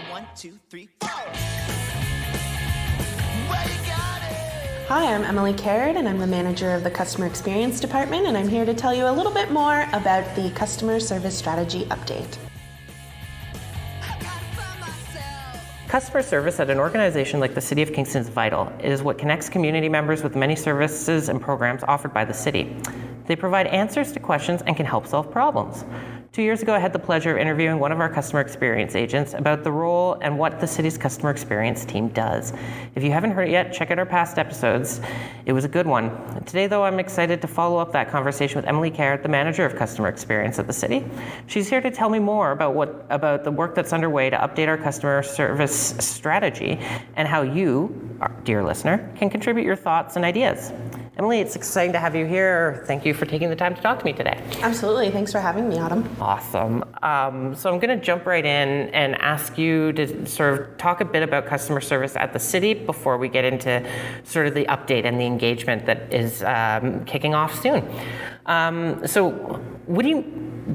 1, 2, 3, 4. Well, you got it. Hi, I'm Emily Caird, and I'm the manager of the Customer Experience Department, and I'm here to tell you a little bit more about the Customer Service Strategy Update. Customer service at an organization like the City of Kingston is vital. It is what connects community members with many services and programs offered by the city. They provide answers to questions and can help solve problems. 2 years ago, I had the pleasure of interviewing one of our customer experience agents about the role and what the city's customer experience team does. If you haven't heard it yet, check out our past episodes. It was a good one. Today, though, I'm excited to follow up that conversation with Emily Caird, the manager of customer experience at the city. She's here to tell me more about the work that's underway to update our customer service strategy and how you, our dear listener, can contribute your thoughts and ideas. Emily, it's exciting to have you here. Thank you for taking the time to talk to me today. Absolutely. Thanks for having me, Autumn. Awesome. So I'm going to jump right in and ask you to sort of talk a bit about customer service at the city before we get into sort of the update and the engagement that is kicking off soon. So what do you,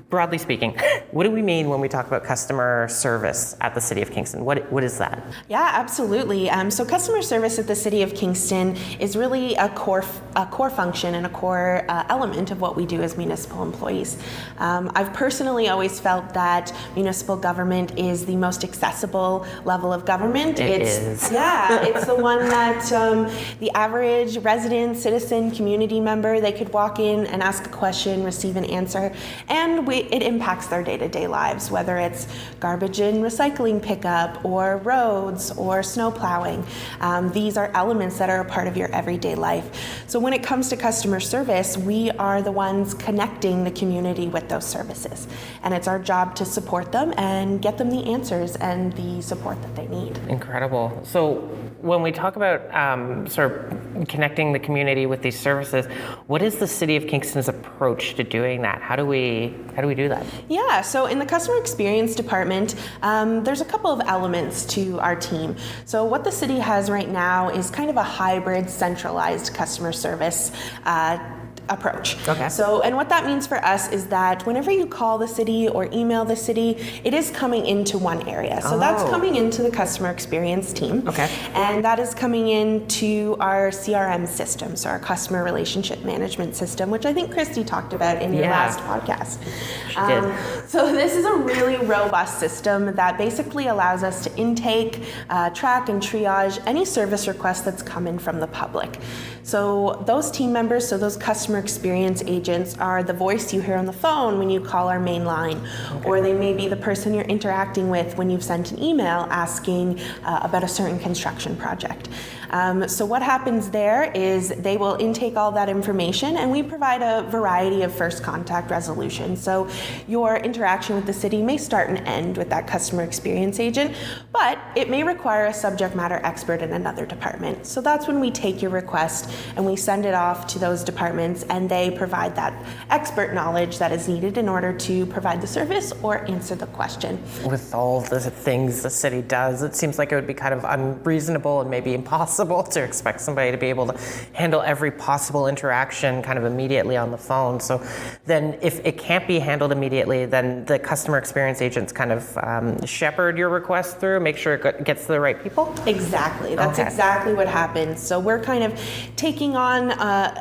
broadly speaking, what do we mean when we talk about customer service at the City of Kingston? What is that? Yeah, absolutely. So customer service at the City of Kingston is really a core function and a core element of what we do as municipal employees. I've personally always felt that municipal government is the most accessible level of government. It is. Yeah, it's the one that the average resident, citizen, community member, they could walk in and ask a question, receive an answer, and it impacts their day-to-day lives, whether it's garbage and recycling pickup or roads or snow plowing. These are elements that are a part of your everyday life. So when it comes to customer service, we are the ones connecting the community with those services. And it's our job to support them and get them the answers and the support that they need. Incredible. So when we talk about sort of connecting the community with these services, what is the City of Kingston's approach to doing that? How do we do that? Yeah, so in the customer experience department, there's a couple of elements to our team. So what the city has right now is kind of a hybrid centralized customer service approach. Okay. So, and what that means for us is that whenever you call the city or email the city, it is coming into one area. So that's coming into the customer experience team. Okay. And that is coming into our CRM system, so our customer relationship management system, which I think Christy talked about in your last podcast. She did. So this is a really robust system that basically allows us to intake, track, and triage any service request that's come in from the public. So those team members, so those customer experience agents are the voice you hear on the phone when you call our main line, or they may be the person you're interacting with when you've sent an email asking about a certain construction project. So what happens there is they will intake all that information, and we provide a variety of first contact resolution. So your interaction with the city may start and end with that customer experience agent, but it may require a subject matter expert in another department. So that's when we take your request and we send it off to those departments, and they provide that expert knowledge that is needed in order to provide the service or answer the question. With all the things the city does, it seems like it would be kind of unreasonable and maybe impossible to expect somebody to be able to handle every possible interaction kind of immediately on the phone. So then if it can't be handled immediately, then the customer experience agents kind of shepherd your request through, make sure it gets to the right people? Exactly. That's exactly what happens. So we're kind of taking on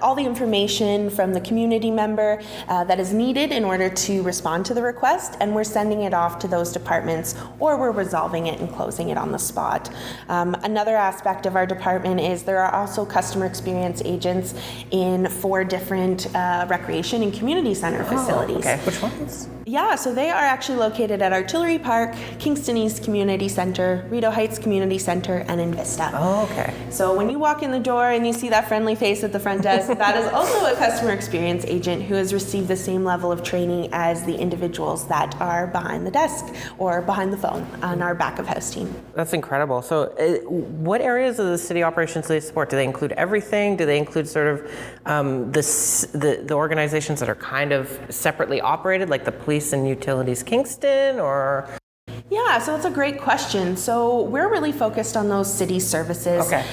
all the information from the community member that is needed in order to respond to the request, and we're sending it off to those departments, or we're resolving it and closing it on the spot. Another aspect of our department is there are also customer experience agents in 4 different recreation and community center facilities. Okay, which ones? Yeah, so they are actually located at Artillery Park, Kingston East Community Center, Rideau Heights Community Center, and in Vista. Oh, okay. So when you walk in the door and you see that friendly face at the front desk, that is also a customer experience agent who has received the same level of training as the individuals that are behind the desk or behind the phone on our back of house team. That's incredible. So what areas of the city operations do they support? Do they include everything? Do they include sort of the organizations that are kind of separately operated, like the Police and Utilities Kingston, or? Yeah, so it's a great question. So we're really focused on those city services. Okay.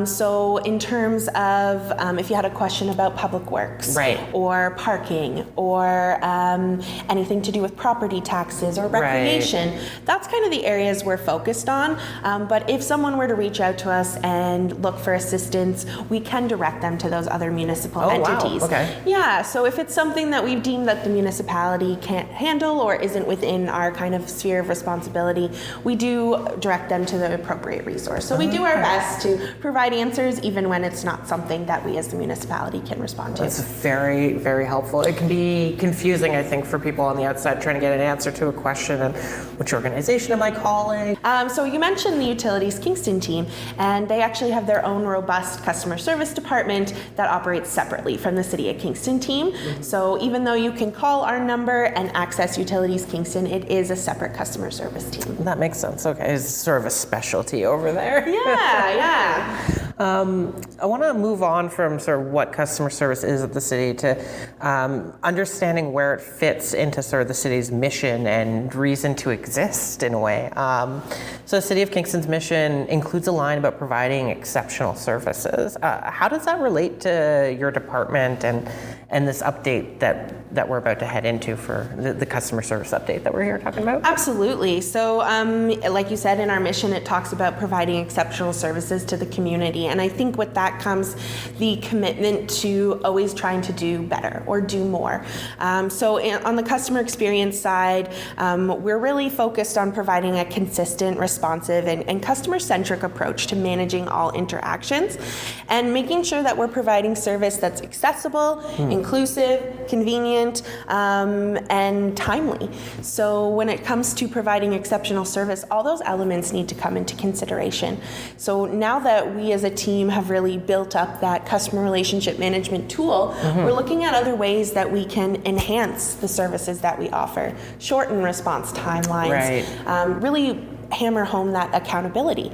So in terms of if you had a question about public works, Right. or parking, or anything to do with property taxes or recreation, that's kind of the areas we're focused on. But if someone were to reach out to us and look for assistance, we can direct them to those other municipal entities. Wow. Okay. Yeah, so if it's something that we've deemed that the municipality can't handle or isn't within our kind of sphere of responsibility, we do direct them to the appropriate resource. So we do our best to provide answers even when it's not something that we as the municipality can respond to. That's very, very helpful. It can be confusing, I think, for people on the outside trying to get an answer to a question and which organization am I calling? So you mentioned the Utilities Kingston team, and they actually have their own robust customer service department that operates separately from the City of Kingston team. So even though you can call our number and access Utilities Kingston, it is a separate customer service team. That makes sense. Okay, it's sort of a specialty over there. Yeah. I want to move on from sort of what customer service is at the city to understanding where it fits into sort of the city's mission and reason to exist in a way. So the City of Kingston's mission includes a line about providing exceptional services. How does that relate to your department and this update that we're about to head into for the customer service update that we're here talking about? Absolutely. So like you said, in our mission, it talks about providing exceptional services to the community. And I think with that comes the commitment to always trying to do better or do more. So on the customer experience side, we're really focused on providing a consistent, responsive, and customer-centric approach to managing all interactions and making sure that we're providing service that's accessible, inclusive, convenient, and timely. So when it comes to providing exceptional service, all those elements need to come into consideration. So now that we as a team have really built up that customer relationship management tool, we're looking at other ways that we can enhance the services that we offer, shorten response timelines, really hammer home that accountability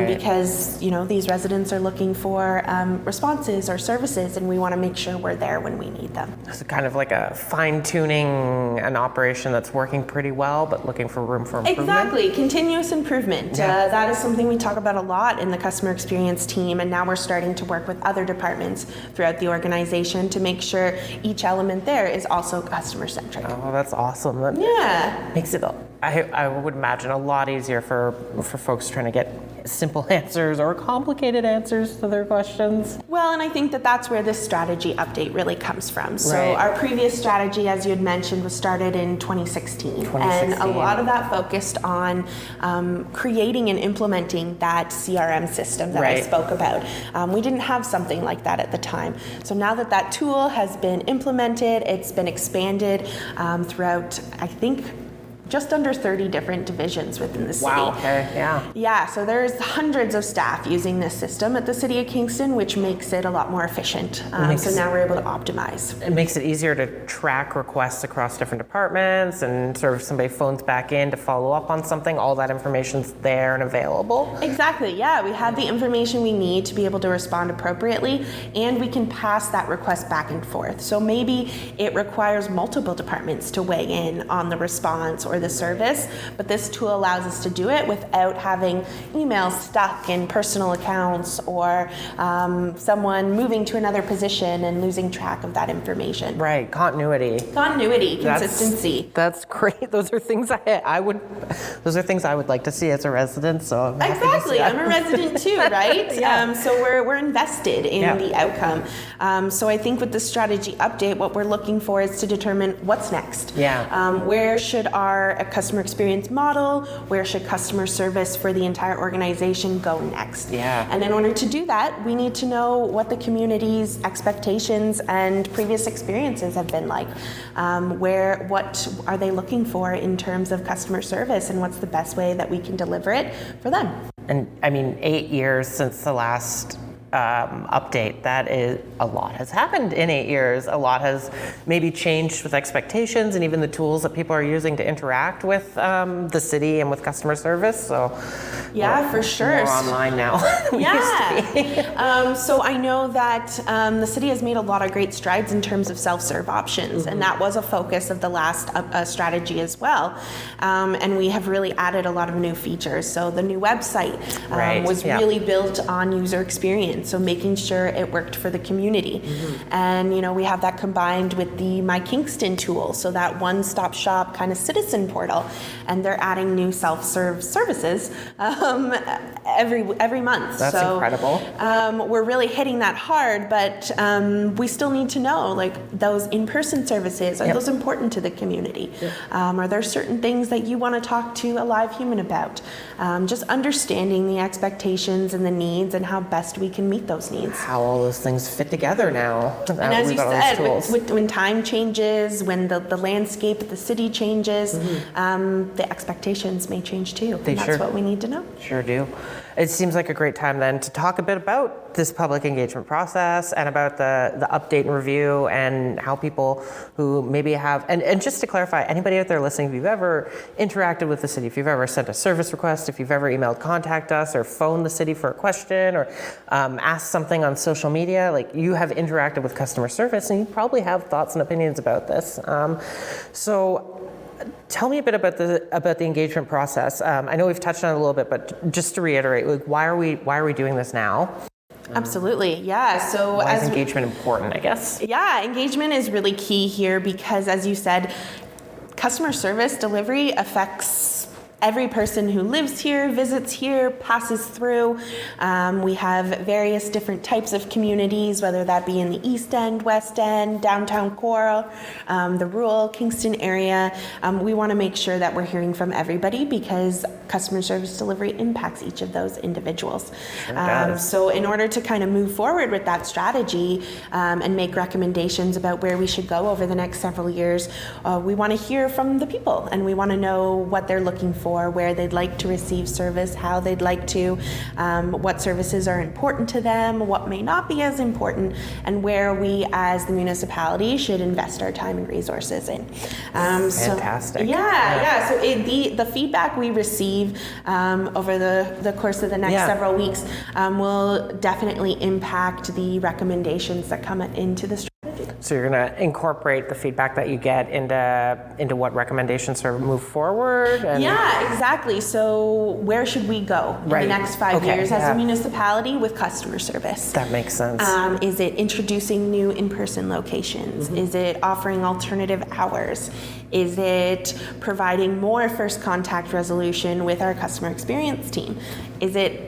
because these residents are looking for responses or services, and we want to make sure we're there when we need them. It's kind of like a fine-tuning an operation that's working pretty well but looking for room for improvement. Exactly, continuous improvement. That is something we talk about a lot in the customer experience team, and now we're starting to work with other departments throughout the organization to make sure each element there is also customer-centric. Oh, that's awesome. That makes it, I would imagine, a lot easier for folks trying to get simple answers or complicated answers to their questions. Well, and I think that that's where this strategy update really comes from. So our previous strategy, as you had mentioned, was started in 2016. And a lot of that focused on creating and implementing that CRM system that I spoke about. We didn't have something like that at the time. So now that that tool has been implemented, it's been expanded throughout, I think, just under 30 different divisions within the city. Wow, okay, yeah. Yeah, so there's hundreds of staff using this system at the City of Kingston, which makes it a lot more efficient. So now we're able to optimize. It makes it easier to track requests across different departments, and sort of somebody phones back in to follow up on something, all that information's there and available. Exactly, yeah. We have the information we need to be able to respond appropriately, and we can pass that request back and forth. So maybe it requires multiple departments to weigh in on the response or the service, but this tool allows us to do it without having emails stuck in personal accounts or someone moving to another position and losing track of that information. Right, continuity. Consistency. That's great. Those are things I would like to see as a resident. So I'm happy to see that. I'm a resident too, right? So we're invested in the outcome. So I think with the strategy update, what we're looking for is to determine what's next. Where should our customer experience model, where should customer service for the entire organization go next? And in order to do that, we need to know what the community's expectations and previous experiences have been like. What are they looking for in terms of customer service, and what's the best way that we can deliver it for them? And I mean, 8 years since the last update. That is, a lot has happened in 8 years. A lot has maybe changed with expectations and even the tools that people are using to interact with the city and with customer service. So yeah, for sure. More online now than we used to be. So I know that the city has made a lot of great strides in terms of self-serve options, and that was a focus of the last strategy as well. And we have really added a lot of new features. So the new website was really built on user experience, so making sure it worked for the community. And we have that combined with the My Kingston tool, so that one-stop shop kind of citizen portal, and they're adding new self-serve services every month. That's incredible. We're really hitting that hard, but we still need to know, like, those in-person services, are those important to the community? Are there certain things that you want to talk to a live human about? Just understanding the expectations and the needs and how best we can meet those needs. How all those things fit together now. And as you said, when time changes, when the landscape of the city changes, the expectations may change too. That's what we need to know. Sure do. It seems like a great time then to talk a bit about this public engagement process and about the update and review and how people who maybe have, and just to clarify, anybody out there listening, if you've ever interacted with the city, if you've ever sent a service request, if you've ever emailed contact us or phoned the city for a question or asked something on social media, like, you have interacted with customer service and you probably have thoughts and opinions about this. So tell me a bit about the engagement process. I know we've touched on it a little bit, but just to reiterate, like, why are we doing this now? Absolutely, yeah. So why is engagement important, I guess? Yeah, engagement is really key here because, as you said, customer service delivery affects every person who lives here, visits here, passes through. We have various different types of communities, whether that be in the East End, West End, downtown core, the rural Kingston area. We want to make sure that we're hearing from everybody because customer service delivery impacts each of those individuals. So in order to kind of move forward with that strategy and make recommendations about where we should go over the next several years, we want to hear from the people and we want to know what they're looking for, where they'd like to receive service, how they'd like to, what services are important to them, what may not be as important, and where we as the municipality should invest our time and resources in. Fantastic. So the feedback we receive over the course of the next several weeks will definitely impact the recommendations that come into the strategy. So you're going to incorporate the feedback that you get into what recommendations sort of move forward? Yeah, exactly. So where should we go in the next 5 years as a municipality with customer service? That makes sense. Is it introducing new in-person locations? Is it offering alternative hours? Is it providing more first contact resolution with our customer experience team? Is it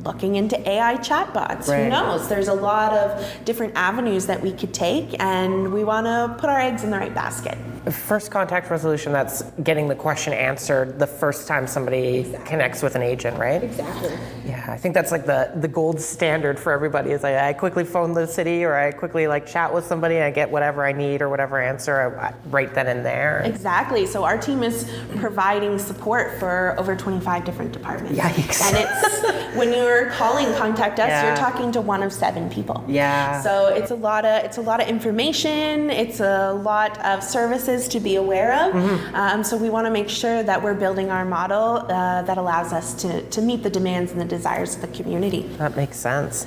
looking into AI chatbots? Who knows? There's a lot of different avenues that we could take, and we want to put our eggs in the right basket. First contact resolution, that's getting the question answered the first time somebody connects with an agent, right? Exactly. Yeah, I think that's like the gold standard for everybody is I quickly phone the city or I quickly chat with somebody and I get whatever I need or whatever answer right then and there. Exactly. So our team is providing support for over 25 different departments. Yikes. And it's, when you're calling Contact Us, you're talking to one of 7 people. Yeah. So it's a lot of information. It's a lot of services to be aware of. So we want to make sure that we're building our model that allows us to meet the demands and the desires of the community. That makes sense.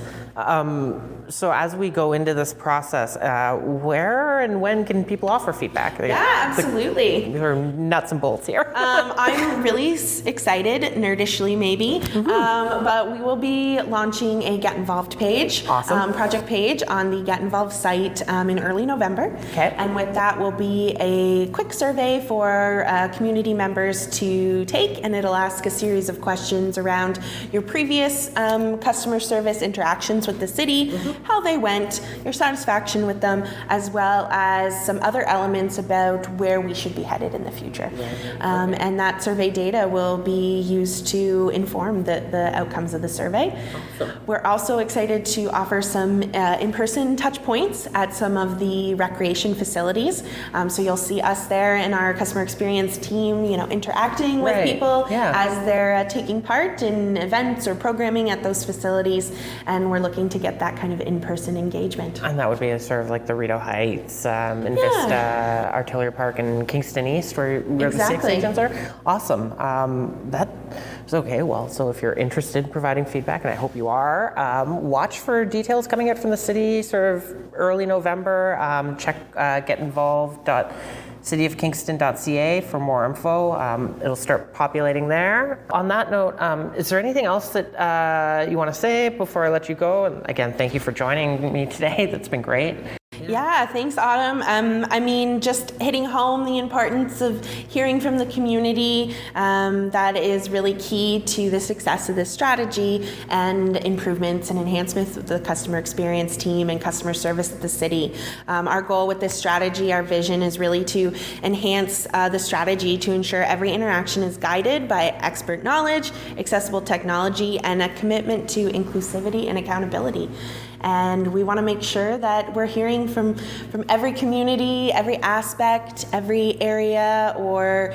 So as we go into this process, where and when can people offer feedback? Yeah, absolutely. There are nuts and bolts here. I'm really excited, nerdishly maybe, but we will be launching a Get Involved page, project page on the Get Involved site in early November. Okay. And with that will be a quick survey for community members to take, and it'll ask a series of questions around your previous customer service interactions with the city, how they went, your satisfaction with them, as well as some other elements about where we should be headed in the future. And that survey data will be used to inform the outcomes of the survey. We're also excited to offer some in-person touch points at some of the recreation facilities. So you'll see us there and our customer experience team, interacting with people as they're taking part in events or programming at those facilities. And we're looking looking to get that kind of in-person engagement. And that would be sort of like the Rideau Heights, Vista, Artillery Park, and Kingston East, where the safe stations are. Awesome. That is okay. Well, so if you're interested in providing feedback, and I hope you are, watch for details coming out from the city sort of early November. Check GetInvolved.CityofKingston.ca for more info. It'll start populating there. On that note, is there anything else that you want to say before I let you go? And again, thank you for joining me today. That's been great. Yeah, thanks, Autumn. I mean, just hitting home the importance of hearing from the community. That is really key to the success of this strategy and improvements and enhancements of the customer experience team and customer service at the city. Our goal with this strategy, our vision, is really to enhance the strategy to ensure every interaction is guided by expert knowledge, accessible technology, and a commitment to inclusivity and accountability. And we want to make sure that we're hearing from every community, every aspect, every area or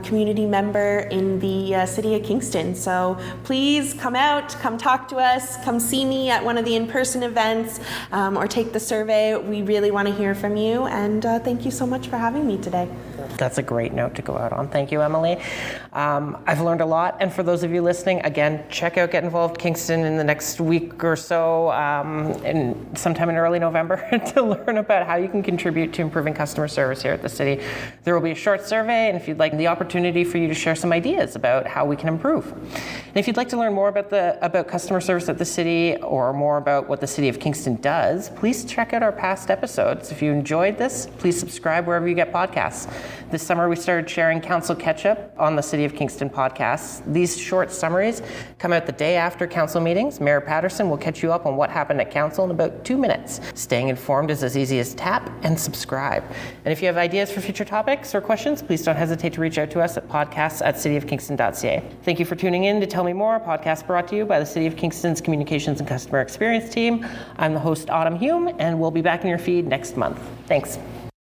community member in the City of Kingston. So please come out, come talk to us, come see me at one of the in-person events or take the survey. We really want to hear from you, and thank you so much for having me today. That's a great note to go out on. Thank you, Emily. I've learned a lot, and for those of you listening, again, check out Get Involved Kingston in the next week or so, and sometime in early November to learn about how you can contribute to improving customer service here at the city. There will be a short survey, and if you'd like the opportunity for you to share some ideas about how we can improve. And if you'd like to learn more about customer service at the city or more about what the City of Kingston does, please check out our past episodes. If you enjoyed this, please subscribe wherever you get podcasts. This summer, we started sharing council catch-up on the City of Kingston podcasts. These short summaries come out the day after council meetings. Mayor Patterson will catch you up on what happened at council in about 2 minutes. Staying informed is as easy as tap and subscribe. And if you have ideas for future topics or questions, please don't hesitate to reach out to us at podcasts@cityofkingston.ca. Thank you for tuning in to Tell Me More, a podcast brought to you by the City of Kingston's Communications and Customer Experience team. I'm the host, Autumn Hume, and we'll be back in your feed next month. Thanks.